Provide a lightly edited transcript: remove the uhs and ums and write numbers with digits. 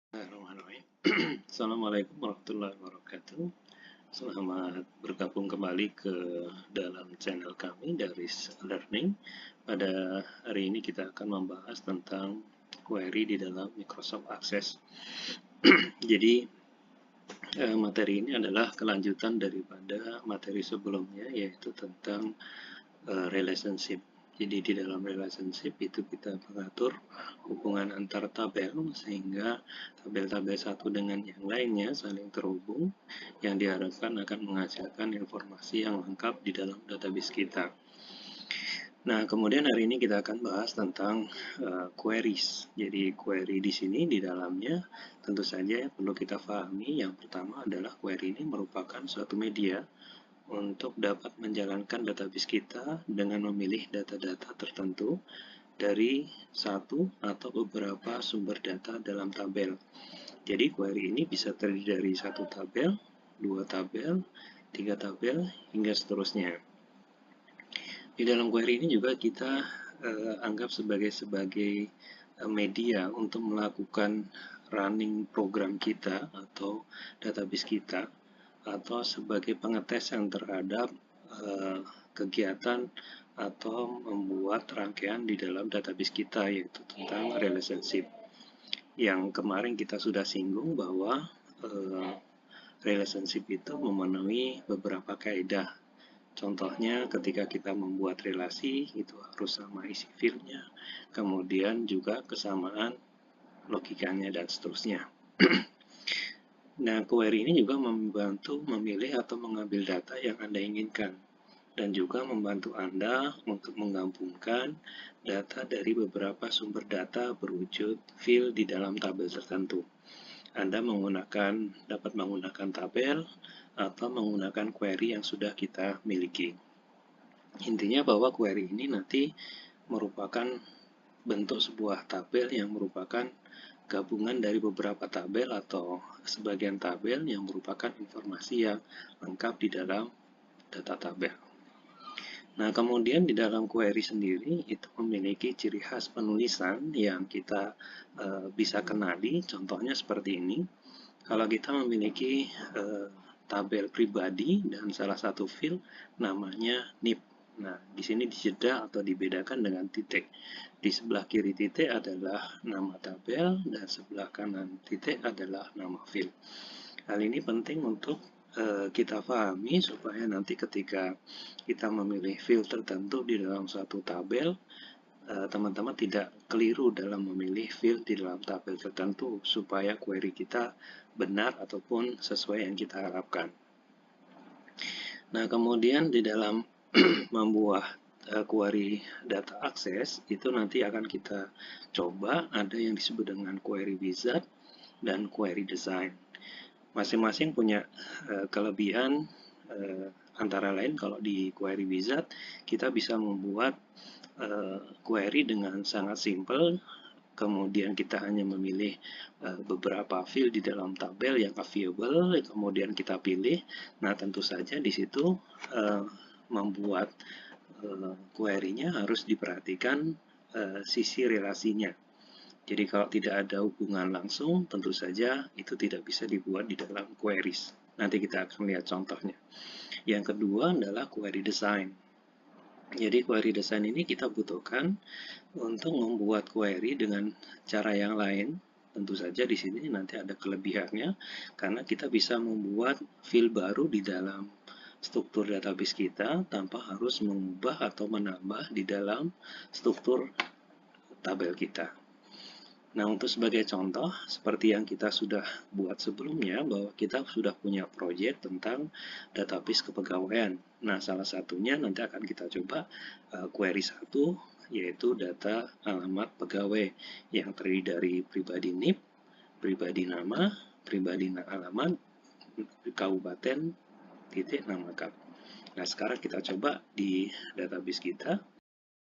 Bismillahirrahmanirrahim. Assalamualaikum warahmatullahi wabarakatuh. Selamat bergabung kembali ke dalam channel kami dari Learning. Pada hari ini kita akan membahas tentang query di dalam Microsoft Access. Jadi materi ini adalah kelanjutan daripada materi sebelumnya, yaitu tentang relationship. Jadi di dalam relationship itu kita mengatur hubungan antar tabel sehingga tabel-tabel satu dengan yang lainnya saling terhubung, yang diharapkan akan menghasilkan informasi yang lengkap di dalam database kita. Nah, kemudian hari ini kita akan bahas tentang queries. Jadi query di sini di dalamnya tentu saja perlu kita pahami. Yang pertama adalah query ini merupakan suatu media untuk dapat menjalankan database kita dengan memilih data-data tertentu dari satu atau beberapa sumber data dalam tabel. Jadi query ini bisa terdiri dari satu tabel, dua tabel, tiga tabel, hingga seterusnya. Di dalam query ini juga kita anggap sebagai media untuk melakukan running program kita atau database kita, atau sebagai pengetesan terhadap kegiatan atau membuat rangkaian di dalam database kita, yaitu tentang relationship. Yang kemarin kita sudah singgung bahwa relationship itu memenuhi beberapa kaidah. Contohnya ketika kita membuat relasi itu harus sama isi filenya, kemudian juga kesamaan logikanya dan seterusnya. Nah, query ini juga membantu memilih atau mengambil data yang Anda inginkan, dan juga membantu Anda untuk menggabungkan data dari beberapa sumber data berwujud field di dalam tabel tertentu. Anda dapat menggunakan tabel atau menggunakan query yang sudah kita miliki. Intinya bahwa query ini nanti merupakan bentuk sebuah tabel yang merupakan gabungan dari beberapa tabel atau sebagian tabel yang merupakan informasi yang lengkap di dalam data tabel. Nah, kemudian di dalam query sendiri itu memiliki ciri khas penulisan yang kita bisa kenali. Contohnya seperti ini. Kalau kita memiliki tabel pribadi dan salah satu field namanya NIP. Nah, di sini dijeda atau dibedakan dengan titik. Di sebelah kiri titik adalah nama tabel dan sebelah kanan titik adalah nama field. Hal ini penting untuk kita pahami supaya nanti ketika kita memilih field tertentu di dalam suatu tabel, teman-teman tidak keliru dalam memilih field di dalam tabel tertentu supaya query kita benar ataupun sesuai yang kita harapkan. Nah, kemudian di dalam membuat query data access itu nanti akan kita coba ada yang disebut dengan query wizard dan query design. Masing-masing punya kelebihan, antara lain kalau di query wizard kita bisa membuat query dengan sangat simple, kemudian kita hanya memilih beberapa field di dalam tabel yang available, kemudian kita pilih. Nah, tentu saja di situ membuat query-nya harus diperhatikan sisi relasinya. Jadi kalau tidak ada hubungan langsung, tentu saja itu tidak bisa dibuat di dalam queries. Nanti kita akan lihat contohnya. Yang kedua adalah query design. Jadi query design ini kita butuhkan untuk membuat query dengan cara yang lain. Tentu saja di sini nanti ada kelebihannya karena kita bisa membuat field baru di dalam struktur database kita tanpa harus mengubah atau menambah di dalam struktur tabel kita. Nah, untuk sebagai contoh, seperti yang kita sudah buat sebelumnya, bahwa kita sudah punya proyek tentang database kepegawaian. Nah, salah satunya nanti akan kita coba query 1, yaitu data alamat pegawai yang terdiri dari pribadi NIP, pribadi nama, pribadi alamat, kabupaten, titik nama kap. Nah, sekarang kita coba di database kita.